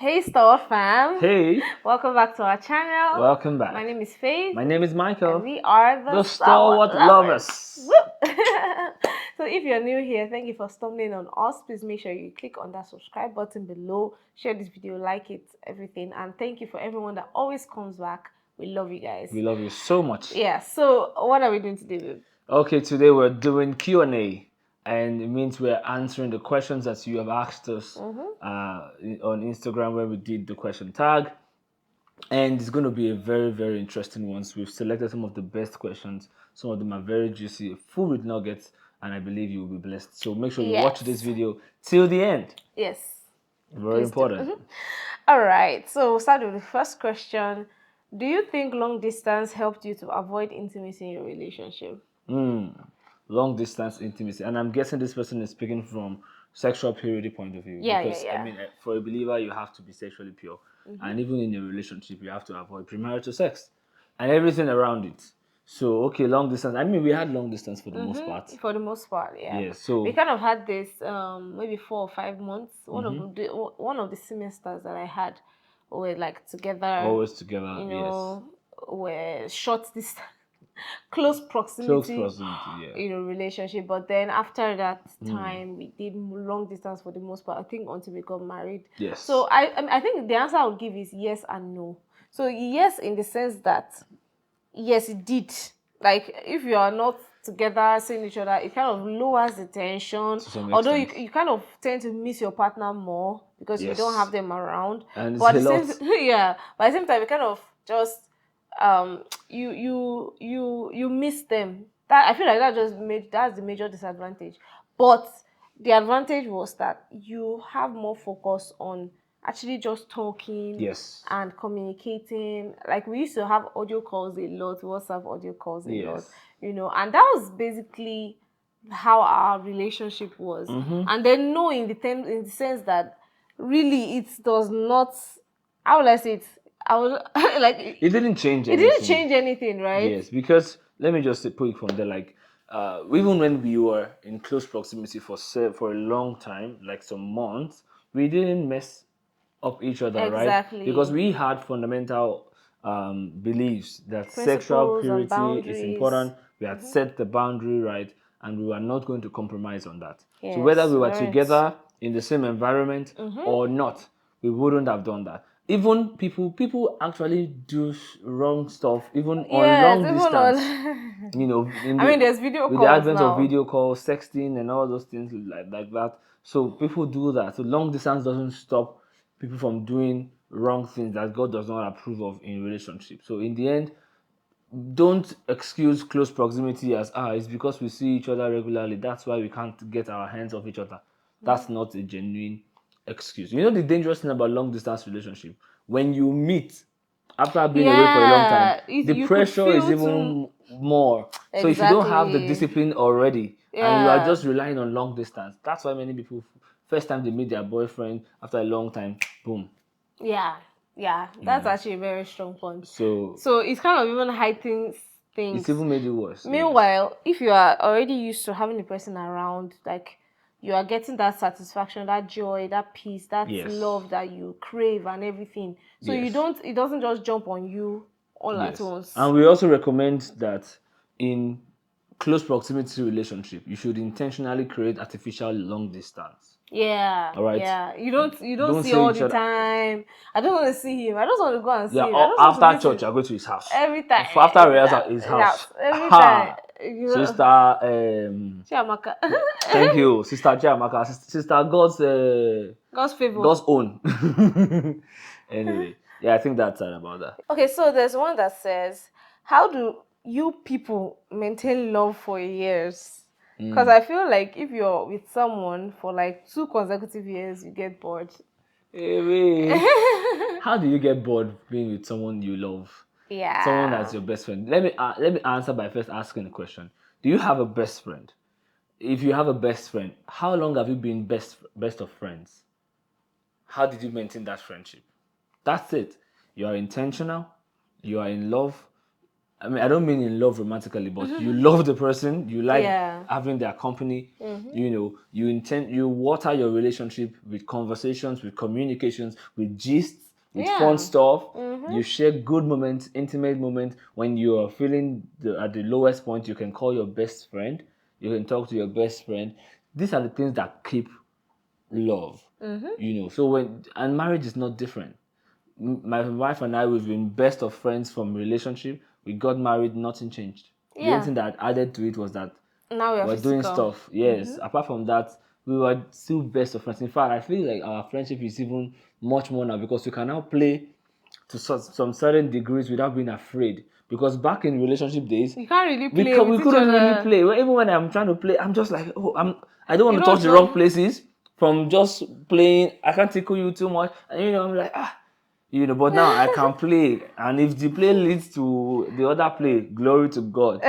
Hey Stalwart fam! Hey, Welcome back to our channel. welcome My back. name is Faith, My name is and Michael, we are the the Stalwart Stalwart lovers. Lovers. Woo! So if you're new here, thank you for stumbling on us. Please make sure you click on that subscribe button below, share this video, like it, everything, and thank you for everyone that always comes back. We love you guys. We love you so much. Yeah. So what are we doing today, babe? Okay, today we're doing Q&A, and it means we're answering the questions that you have asked us on Instagram where we did the question tag. And it's going to be a very, very interesting one. So we've selected some of the best questions. Some of them are very juicy, full with nuggets, and I believe you will be blessed. So make sure you watch this video till the end. Yes. Very important. All right. So we'll start with the first question. Do you think long distance helped you to avoid intimacy in your relationship? Long distance intimacy, and I'm guessing this person is speaking from sexual purity point of view, Yeah, because I mean, for a believer you have to be sexually pure, and even in a relationship you have to avoid premarital sex and everything around it. So okay, long distance, I mean, we had long distance for the most part. For the most part, yeah. Yeah, so We kind of had this maybe 4 or 5 months. One of the semesters that I had were like together, always together. you Yes, know, were short distance, close close proximity, proximity. Yeah. relationship. But then after that time, we did long distance for the most part. I think until we got married. Yes. So I think the answer I would give is yes and no. So yes, in the sense that yes, it did. Like if you are not together seeing each other, it kind of lowers the tension. To some Although extent. you kind of tend to miss your partner more because you don't Yes. have them around. And it's But a at the lot. same yeah, but at the same time, you kind of just you miss them. That I feel like that's the major disadvantage. But the advantage was that you have more focus on actually just talking Yes. and communicating. Like we used to have audio calls a lot, WhatsApp audio calls a lot, Yes. and that was basically how our relationship was. And then no, in the sense that really it does not, how will I say it? I was like It didn't change it anything. didn't change anything, right? Yes, because let me just put it from there. Like, even when we were in close proximity for a long time, like some months, we didn't mess up each other, right? Because Exactly. we had fundamental beliefs that sexual Principles and purity is boundaries. important. We had set the boundary right, and we were not going to compromise on that. So whether Yes, we were weren't. together in the same environment or not, we wouldn't have done that. Even people actually do wrong stuff even on Yes, long even distance. on. You know, I mean, there's video with the calls advent of now. video calls, sexting, and all those things like that. So people do that. So long distance doesn't stop people from doing wrong things that God does not approve of in relationship. So in the end, don't excuse close proximity as it's because we see each other regularly. That's why we can't get our hands off each other. That's not a genuine excuse. You know the dangerous thing about long distance relationship? When you meet after being away for a long time, Yeah, the you could pressure is feel to even more. So if you don't have the exactly. discipline already and you are Yeah, just relying on long distance, that's why many people first time they meet their boyfriend after a long time, boom. yeah, yeah. That's actually a very strong point. So So it's kind of even heightens it's things. even made it worse. Yes. Meanwhile, if you are already used to having a person around, like you are getting that satisfaction, that joy, that peace, that Yes. love that you crave and everything. So Yes. it doesn't just jump on you all at Yes. once. And we also recommend that in close proximity relationship, you should intentionally create artificial long distance. Yeah, All right. yeah. You don't Don't see say all each the other. time. I don't want to see him. I just want to go and Yeah. see him. I just want to After church, visit you're going to his house. every time. For after rehearsal, his house. Every time. Ha. Sister. Chiamaka. Thank you, Sister Chiamaka. Sister God's favor. God's own. Anyway, yeah, I think that's all about that. Okay, so there's one that says, how do you people maintain love for years? Because I feel like if you're with someone for like 2 consecutive years, you get bored. Hey, how do you get bored being with someone you love? Someone that's Yeah. your best friend. Let me answer by first asking a question. Do you have a best friend? If you have a best friend, how long have you been best of friends? How did you maintain that friendship? That's it. You are intentional. You are in love. I mean, I don't mean in love romantically, but you love the person, you like Yeah. having their company. You know, you water your relationship with conversations, with communications, with gists, with fun Yeah. stuff. You share good moments, intimate moments. When you are feeling at the lowest point, you can call your best friend. You can talk to your best friend. These are the things that keep love. You know, so and marriage is not different. My wife and I, we've been best of friends from relationship. We got married, nothing changed. The only Yeah. thing that added to it was that Now we are we're doing physical. stuff. Yes. Apart from that, we were still best of friends. In fact, I feel like our friendship is even much more now because we can now play to some certain degrees without being afraid. Because back in relationship days, You can't really play we with each couldn't really other. play. Even when I'm trying to play, I'm just like, I don't You want to know, touch the wrong so places. From just playing, I can't tickle you too much, and I'm like, but now I can play, and if the play leads to the other play, glory to God.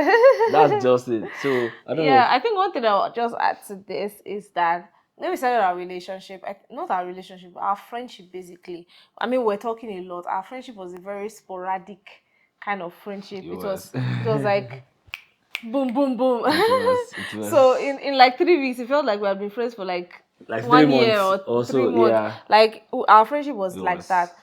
That's just it. So I don't yeah, know. I think one thing I'll just add to this is that when we started our relationship, not our relationship, our friendship basically. I mean, we're talking a lot. Our friendship was a very sporadic kind of friendship. It It was. was it was like boom, boom, boom. It was. It So was in like 3 weeks, it felt like we had been friends for like like three 1 year months or three also. months. Yeah, Like our friendship it was like was. that,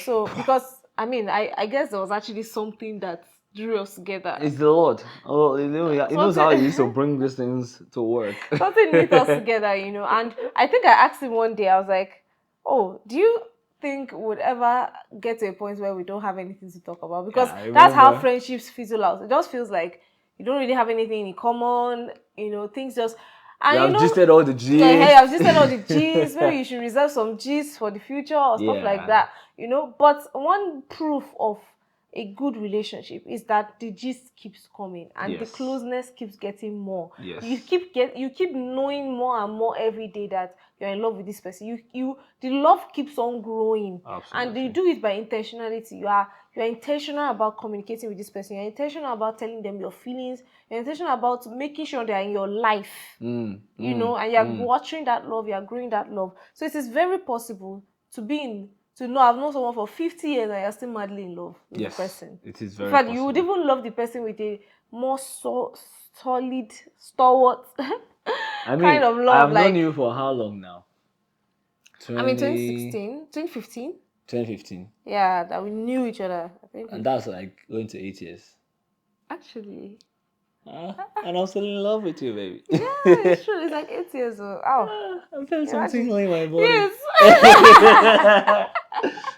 So because I mean, I guess there was actually something that drew us together. It's the Lord. Oh, he knows how he Something used to bring these things to work. something knit us together, And I think I asked him one day, I was like, "Oh, do you think we'd ever get to a point where we don't have anything to talk about?" Yeah, Because I that's how remember. friendships fizzle out. It just feels like you don't really have anything in common, things just We and have gisted all the hey, gist. I've just said all the G's. Maybe you should reserve some G's for the future or stuff like Yeah. that. But one proof of a good relationship is that the gist keeps coming and the Yes. closeness keeps getting more. You Yes. keep knowing more and more every day that you're in love with this person. The love keeps on growing, and you Absolutely. do it by intentionality. You are intentional about communicating with this person. You're intentional about telling them your feelings. You're intentional about making sure they're in your life. And you're watching that love, you're growing that love. So it is very possible to know I've known someone for 50 years and you're still madly in love with the Yes, person. it is In very fact, you would possible. even love the person with a more solid, stalwart I kind mean, of I love. have known Like, you for how long now? I mean, 20, 2016, 2015. 2015. Yeah, that we knew each other. I think And we've that's like going to 8 years. actually. And I'm still in love with you, baby. Yeah, it's true. It's like 8 years old. Oh, I'm feeling some imagine. tingling in my body. Yes.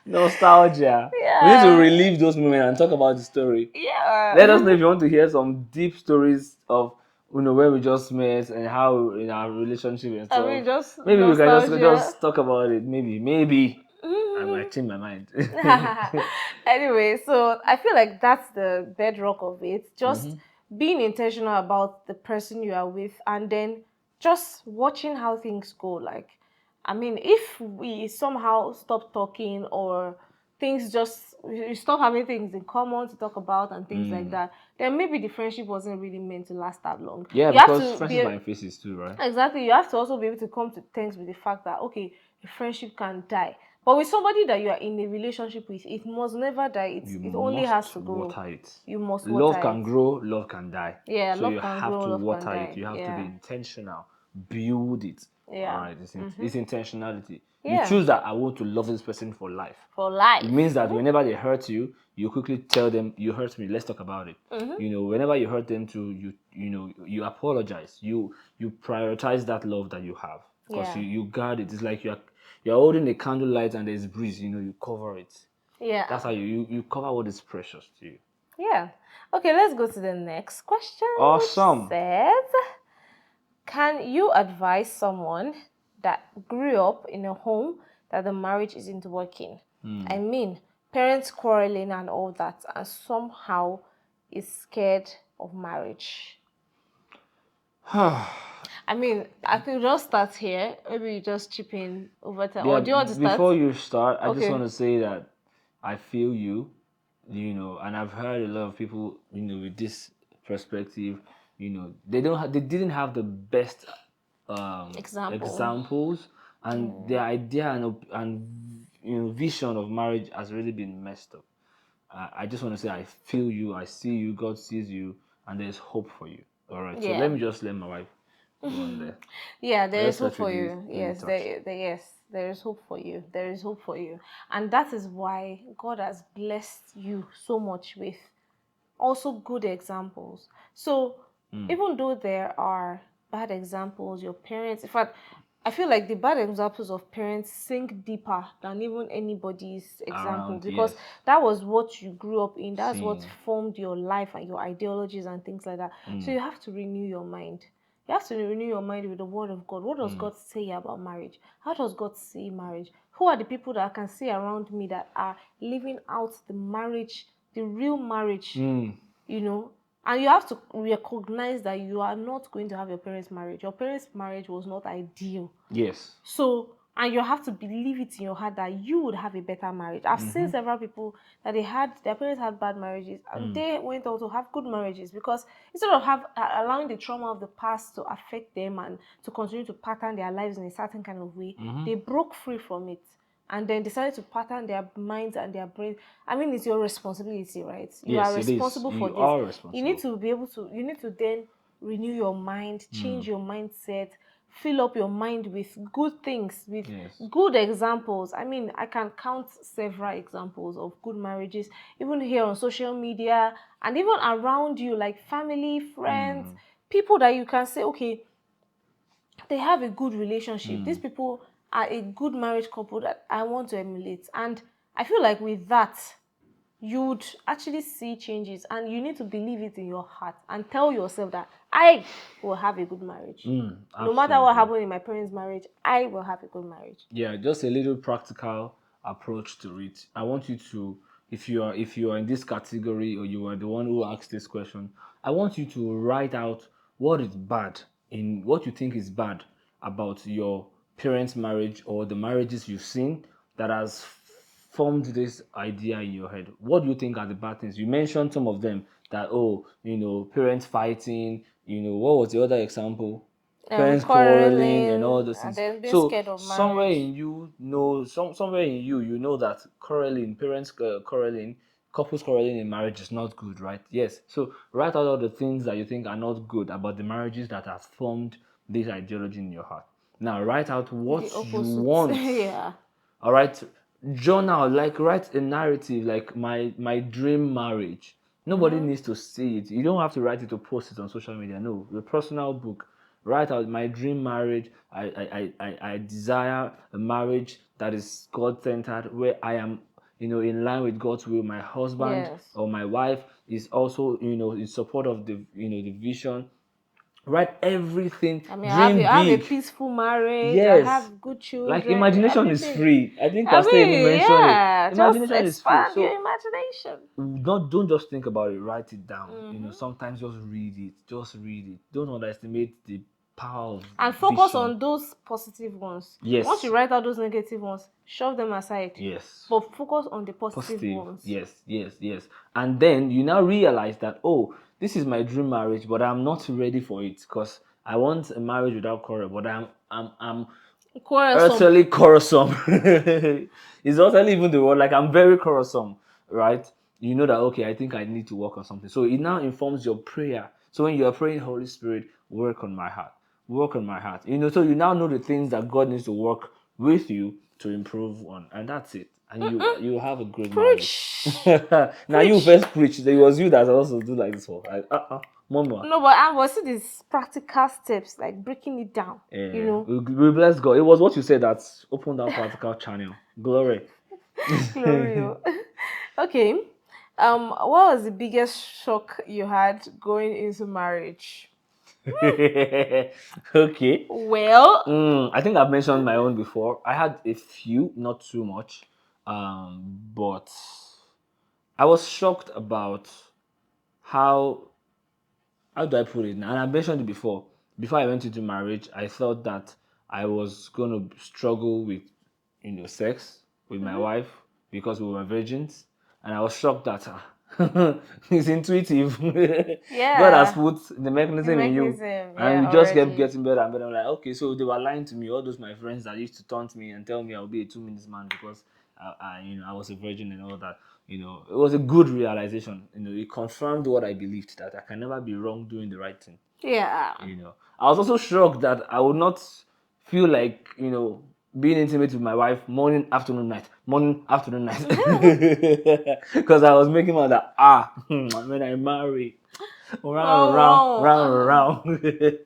Nostalgia. We need to Yeah. relive those moments and talk about the story. Let us know Yeah. if you want to hear some deep stories of where we just met and how in our relationship and I mean, stuff. just Maybe we can nostalgia. just talk about it. Maybe I might change my mind. Anyway, so I feel like that's the bedrock of it. Just Hmm. being intentional about the person you are with and then just watching how things go. Like, I mean, if we somehow stop talking or things just we stop having things in common to talk about and things like that, then maybe the friendship wasn't really meant to last that long. Yeah, You have because to friends be by faces too, right? exactly. You have to also be able to come to terms with the fact that okay, a friendship can die. But with somebody that you are in a relationship with, it must never die. You It only has must to grow. water it. You must Love water it. can grow, love can die. Yeah, So love you can have grow, to love can water it. die. You have to be Yeah. intentional. Build it. All Yeah. right, it's intentionality. You Yeah. choose that I want to love this person for life. For It means life. that whenever they hurt you, you quickly tell them you hurt me. Let's talk about it. Whenever you hurt them too, you apologize. You prioritize that love that you have because Yeah. you guard it. It's like you're holding a candlelight and there's breeze. You cover it. That's Yeah. how you cover what is precious to you. Yeah. Okay, let's go to the next question, which Awesome. says, can you advise someone that grew up in a home that the marriage isn't working? I mean, parents quarreling and all that, and somehow is scared of marriage. I mean, I could just start here. Maybe you just chip in over time. Yeah, Or do you want to start? before you start, I just Okay. want to say that I feel you, and I've heard a lot of people, with this perspective, they didn't have the best Example. examples, and their idea and vision of marriage has really been messed up. I just want to say I feel you, I see you, God sees you, and there's hope for you. All right. So let Yeah. me just let my wife go on there. Yeah, I there is just hope felt for really, you. really Yes, touched. there is hope for you. There is hope for you. And that is why God has blessed you so much with also good examples. So Mm. even though there are bad examples, your parents, in fact, I feel like the bad examples of parents sink deeper than even anybody's example Around, because yes. that was what you grew up in. That's what Seeing. formed your life and your ideologies and things like that. So Mm. you have to renew your mind. You have to renew your mind with the word of God. What does Mm. God say about marriage? How does God see marriage? Who are the people that I can see around me that are living out the marriage, the real marriage, Mm. you know? And you have to recognize that you are not going to have your parents' marriage. Your parents' marriage was not ideal. Yes. So, and you have to believe it in your heart that you would have a better marriage. I've seen Mm-hmm. several people that their parents had bad marriages and Mm. they went on to have good marriages because instead of allowing the trauma of the past to affect them and to continue to pattern their lives in a certain kind of way, Mm-hmm. they broke free from it and then decided to pattern their minds and their brains. I mean, it's your responsibility, right? You are Yes, it is. responsible for You this. are You need responsible. to be able to, you need to then renew your mind, change Mm. your mindset, fill up your mind with good things, with Yes. good examples. I mean, I can count several examples of good marriages, even here on social media and even around you, like family, friends, Mm. people that you can say, okay, they have a good relationship. These Mm. people are a good marriage couple that I want to emulate. And I feel like with that, you would actually see changes and you need to believe it in your heart and tell yourself that I will have a good marriage. Mm. No matter what Absolutely. happened in my parents' marriage, I will have a good marriage. Yeah, just a little practical approach to it. I want you to, if you are in this category or you are the one who asked this question, I want you to write out what is bad in what you think is bad about your parents' marriage or the marriages you've seen that has formed this idea in your head. What do you think are the bad things? You mentioned some of them that, oh, parents fighting, what was the other example? Parents quarreling and all Quarreling those and things. then being So scared of somewhere marriage. in you know, somewhere in you, you know that quarreling, parents quarreling, couples quarreling in marriage is not good, right? Yes. So write out all the things that you think are not good about the marriages that have formed this ideology in your heart. Now write out The what you opposite. want. Yeah. All right, journal, like write a narrative, like my dream marriage. Nobody Mm-hmm. needs to see it. You don't have to write it to post it on social media. No, your personal book. Write out my dream marriage. I desire a marriage that is God centered, where I am, in line with God's will. My husband Yes. or my wife is also, in support of the vision. Write everything. I mean, Dream I have a big. peaceful marriage. I Yes. have good Like children. imagination is Everything. free. I think I Pastor even mean, mentioned it. yeah. Just Imagination is free. expand your So imagination. don't just think about it, write it down. Mm-hmm. Sometimes just read it. Just read it. Don't underestimate the power of And focus vision. on those positive ones. Once you Yes. write out those negative ones, shove them aside. Yes. But focus on the positive Positive. ones. Yes, yes, yes. And then you now realize that, oh, this is my dream marriage, but I'm not ready for it because I want a marriage without quarrel, but I'm Quarrelsome. utterly quarrelsome. It's utterly even the word, like I'm very quarrelsome, right? You know that, okay, I think I need to work on something. So it now informs your prayer. So when you are praying, Holy Spirit, work on my heart, work on my heart. So you now know the things that God needs to work with you to improve on, and that's it. And you have a great marriage. Preach. Now you Preach. first preach. It was you that also do like this one. Like, mama. No, but I was see these practical steps, like breaking it down, you Yeah, know. we bless God. It was what you said that opened that practical channel. Glory. Glorio. Okay. What was the biggest shock you had going into marriage? Okay. Well, I think I've mentioned my own before. I had a few, not too much, but I was shocked about how do I put it now? And I mentioned it before. Before I went into marriage, I thought that I was going to struggle with, sex with my mhm, wife because we were virgins. And I was shocked that it's intuitive. God has yeah, put the the mechanism in you. mechanism, And yeah, we just kept already. getting better and better. I'm like, okay, so they were lying to me. All those my friends that used to taunt me and tell me I'll be a 2 minutes man because I was a virgin and all that. It was a good realization. It confirmed what I believed, that I can never be wrong doing the right thing. Yeah. I was also shocked that I would not feel like being intimate with my wife morning, afternoon, night, morning, afternoon, night, because I was making out that when I marry, round, round, Wow. round, round.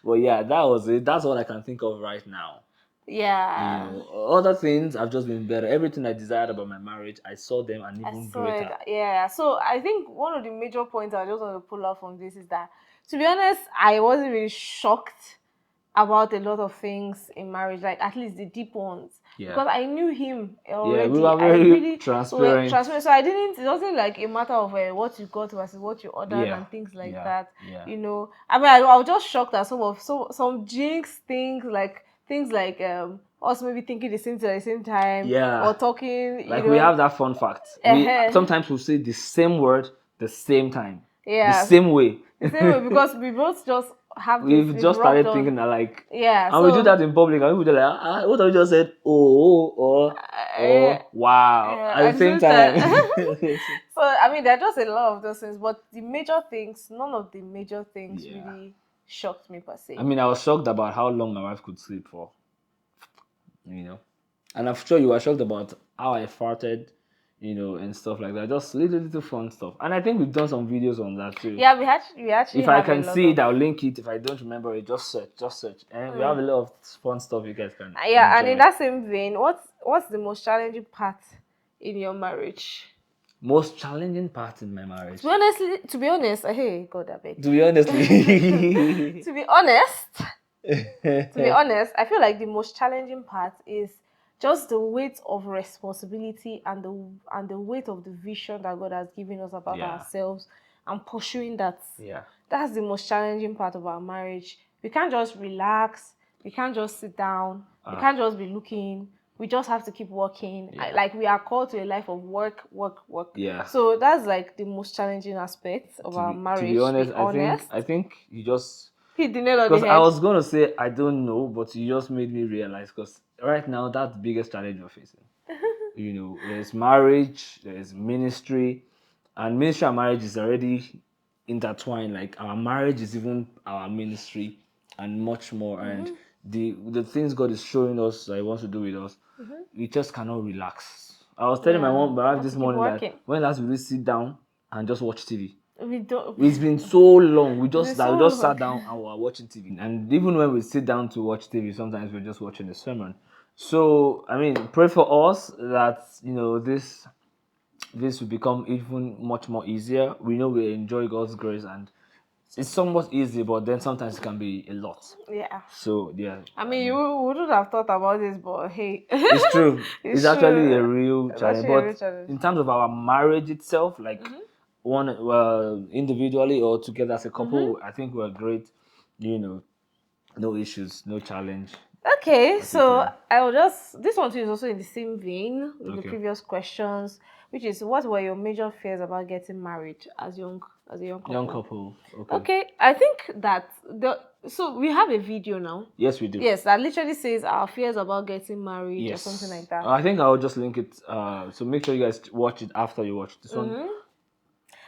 But yeah, that was it. That's all I can think of right now. Yeah. Other things have just been better. Everything I desired about my marriage, I saw them and I even saw it. greater. Yeah. So I think one of the major points I just want to pull out from this is that, to be honest, I wasn't really shocked about a lot of things in marriage, like at least the deep ones, Yeah. because I knew him Yeah, we already. were I very really we were transparent. transparent, so I didn't. It wasn't like a matter of what you got versus what you ordered Yeah. and things like Yeah. that. Yeah. I mean, I was just shocked at some jinx things like us maybe thinking the same thing at the same time Yeah. or talking. Like we have that fun fact. We Uh, sometimes will say the same word the same time, the yeah, same way. the same way because we both just have this. We've We've just rubbed started on. thinking that like, Yeah, and we do so that in public, and people are like, what have you just said? Oh, yeah, or wow, yeah, at at the the same same time. time. So I mean, there are just a lot of those things, but the major things, none of the major things Yeah. really shocked me per I se. mean, I was shocked about how long my wife could sleep for, you know. And I'm sure you were shocked about how I farted, and stuff like that. Just little fun stuff. And I think we've done some videos on that too. Yeah, we actually If I have a can lot see of. it, I'll link it. If I don't remember it, just search. And we have Mm. a lot of fun stuff you guys can Yeah, and in enjoy. that same vein, what's the most challenging part in your marriage? Most challenging part in my marriage. To be honest, hey God, I beg. To be honestly. To be honest, I feel like the most challenging part is just the weight of responsibility and the weight of the vision that God has given us about Yeah. ourselves and pursuing that. Yeah. That's the most challenging part of our marriage. We can't just relax. We can't just sit down. We Ah, can't just be looking. We just have to keep working. yeah. Like we are called to a life of work, work, work. Yeah. So that's like the most challenging aspect of our To be marriage. To be honest, I think honest, I think you just, hit the nail on the because I head. was gonna say I don't know, but you just made me realize, because right now that's the biggest challenge we're facing. There's marriage, there's ministry, and ministry and marriage is already intertwined. Like our marriage is even our ministry and much more. And the things God is showing us that He wants to do with us, we just cannot relax. I was telling Yeah, my wife have this to keep morning that working. when last we sit down and just watch TV. We don't. It's been so long. We It's been just so we just long. sat down and we were watching TV. And even when we sit down to watch TV, sometimes we're just watching a sermon. So I mean, pray for us that this will become even much more easier. We know we enjoy God's grace, and it's somewhat easy, but then sometimes it can be a lot. Yeah. So yeah, I mean, you wouldn't have thought about this, but hey, it's true. It's it's actually a true. real It's challenge. actually a real But challenge. in terms of our marriage itself, like one individually or together as a couple, I think we're great. You know, no issues, no challenge. Okay, At it, so I will just. This one too is also in the same vein with the Okay. previous questions, which is what were your major fears about getting married as a young couple? Young couple. Okay. Okay, I think that so we have a video now. Yes, we do. Yes, that literally says our fears about getting married or something Yes. like that. I think I'll just link it. So make sure you guys watch it after you watch this one.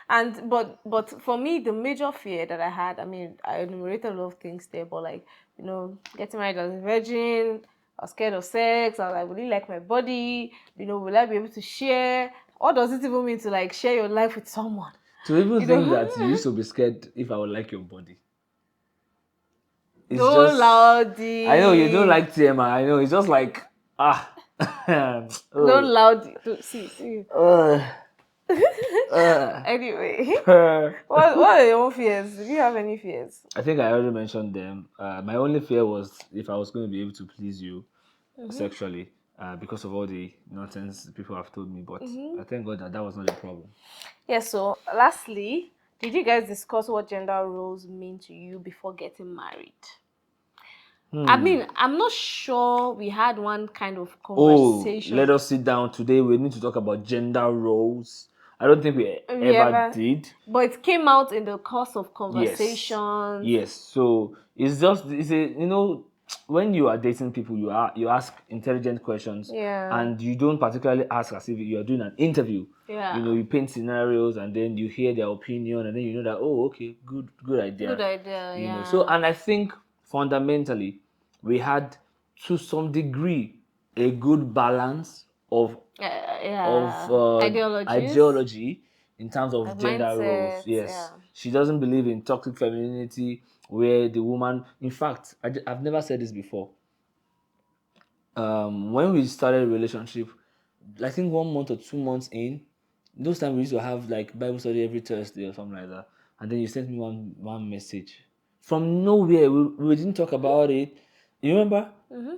And but for me, the major fear that I had, I mean, I enumerated a lot of things there, but like, getting married as a virgin, I was scared of sex. I was like, will you like my body? Will I be able to share? What does it even mean to like share your life with someone? To even You think know, that you used to be scared if I would like your body. It's no just, loudy. I know you don't like TMI. I know it's just like ah. No oh, loudy. See. uh, uh, Anyway, uh. what are your own fears? Do you have any fears? I think I already mentioned them. My only fear was if I was going to be able to please you sexually, because of all the nonsense people have told me. But I thank God that that was not a problem. Yeah, so lastly, did you guys discuss what gender roles mean to you before getting married? I mean, I'm not sure we had one kind of Oh, conversation. let us sit down today. We need to talk about gender roles. I don't think we We ever ever, did. but it came out in the course of Yes. conversations. Yes. So it's just it's a when you are dating people, you ask intelligent questions, Yeah. and you don't particularly ask as if you are doing an interview. Yeah. You paint scenarios, and then you hear their opinion, and then you know that, oh, okay, good Good idea. idea. So, Yeah. and I think fundamentally we had, to some degree, a good balance of Yeah. Ideologies, ideology in terms of like gender roles. mindsets. Yeah. Yes, she doesn't believe in toxic femininity, where the woman. In fact, I've never said this before. When we started a relationship, I think 1 month or 2 months in, those times we used to have like Bible study every Thursday or something like that. And then you sent me one message from nowhere. We didn't talk about it. You remember?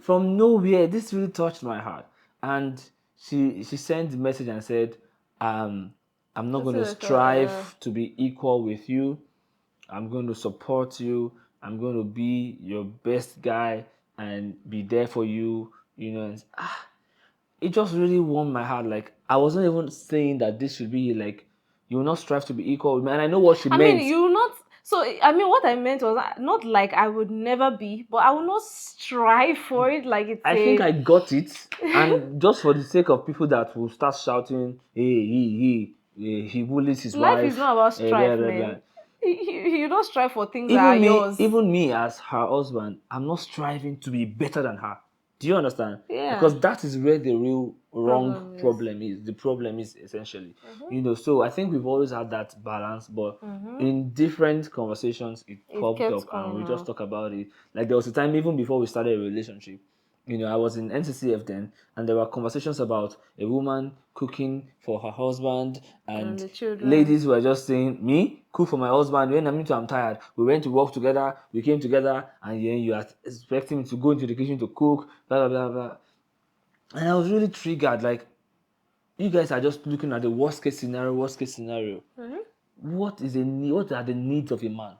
From nowhere, this really touched my heart. And she sent the message and said, I'm not That's going to like a, strive to be equal with you. I'm going to support you. I'm going to be your best guy and be there for you. And it just really warmed my heart. Like, I wasn't even saying that this should be like, you will not strive to be equal with me. And I know what she I mean, meant. you not. So I mean, what I meant was not like I would never be, but I will not strive for it. Like it's I think a I got it. And just for the sake of people that will start shouting, hey, he bullies his life is wife, not about blah, strife, blah, blah. man. You don't strive for things that are yours. Even me as her husband, I'm not striving to be better than her. Do you understand? Yeah. Because that is where the real wrong Problem is. problem is. The problem is essentially, So I think we've always had that balance, but in different conversations, it It popped up, kept and coming we just out. talk about it. Like, there was a time even before we started a relationship. I was in NCCF then, and there were conversations about a woman cooking for her husband, And and the children. ladies were just saying, "Me cook for my husband when I'm tired. We went to work together, we came together, and then you are expecting me to go into the kitchen to cook, blah blah blah blah." And I was really triggered. Like, you guys are just looking at the worst case scenario. Worst case scenario. What is a need? What are the needs of a man?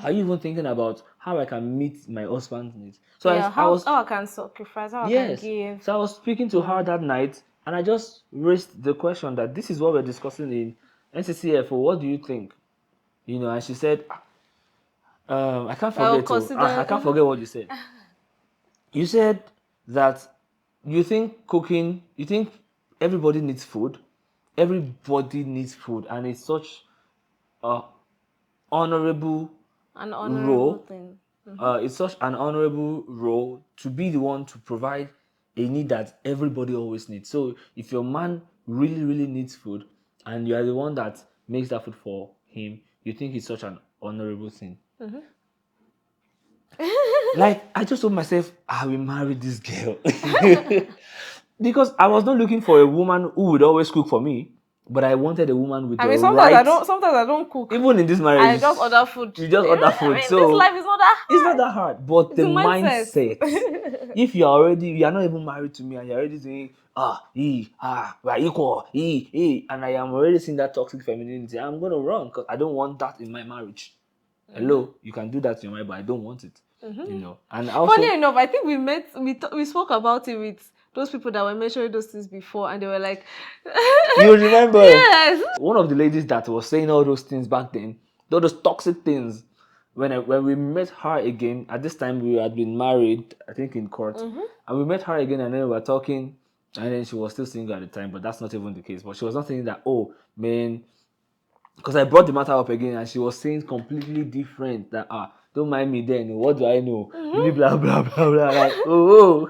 Are you even thinking about how I can meet my husband's needs? So Yeah, I was how I can sacrifice, how I can Yes. give. So I was speaking to her that night, and I just raised the question that this is what we're discussing in NCCFO. What do you think? And she said, I can't I'll forget to, I consider. can't forget what you said. You said that you think everybody needs food. Everybody needs food, and it's such a honorable An honorable role. thing. It's such an honorable role to be the one to provide a need that everybody always needs. So if your man really, really needs food, and you are the one that makes that food for him, you think it's such an honorable thing. Like, I just told myself, I will marry this girl. Because I was not looking for a woman who would always cook for me, but I wanted a woman with I the mean, right. sometimes I don't cook. Even in this marriage, I just order food. you just order I food. mean, this So life is not that it's not hard. that hard. But It's the a mindset. mindset, if you are not even married to me, and you're already saying, we're equal, and I am already seeing that toxic femininity, I'm gonna run, because I don't want that in my marriage. Hello, you can do that in your mind, but I don't want it. And Funny also, enough, I think we spoke about it with those people that were mentioning those things before, and they were like, you remember yes. one of the ladies that was saying all those things back then, all those toxic things. When we met her again, at this time we had been married, I think in court, and we met her again, and then we were talking, and then she was still single at the time, but that's not even the case. But she was not saying that, oh man, because I brought the matter up again, and she was saying completely different. That, don't mind me then. What do I know? Blah blah blah blah blah. Like, oh,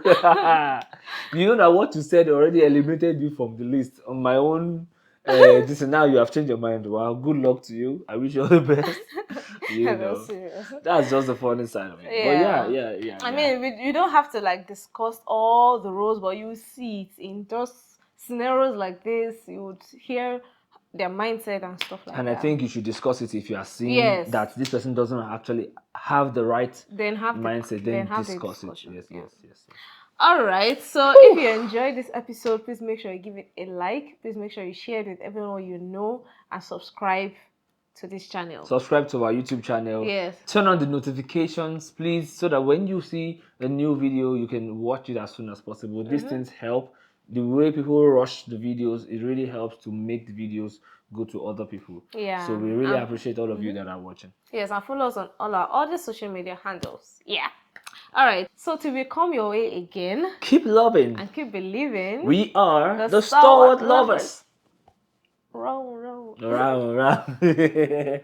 you know that what you said already eliminated you from the list. On my own, this and now you have changed your mind. Well, good luck to you. I wish you all the best. That's serious. That's just the funny side of it. But yeah, Yeah. yeah, yeah, I yeah. mean, you don't have to like discuss all the roles, but you see it in just scenarios like this. You would hear their mindset and stuff like And I that. think you should discuss it if you are seeing Yes. that this person doesn't actually have the right Then have mindset. then Then have the discuss it. discussion. Yes, Yeah. yes, yes, yes. All right. So if you enjoyed this episode, please make sure you give it a like. Please make sure you share it with everyone you know and subscribe to this channel. Subscribe to our YouTube channel. Yes. Turn on the notifications, please, so that when you see a new video, you can watch it as soon as possible. These things help. The way people rush the videos, it really helps to make the videos go to other people. Yeah. So we really appreciate all of you that are watching. Yes, and follow us on all our other social media handles. Yeah. All right. So to become your way again Keep loving. and keep believing, We are the the Stalwart Stalwart lovers. lovers. Row, row. Around, around.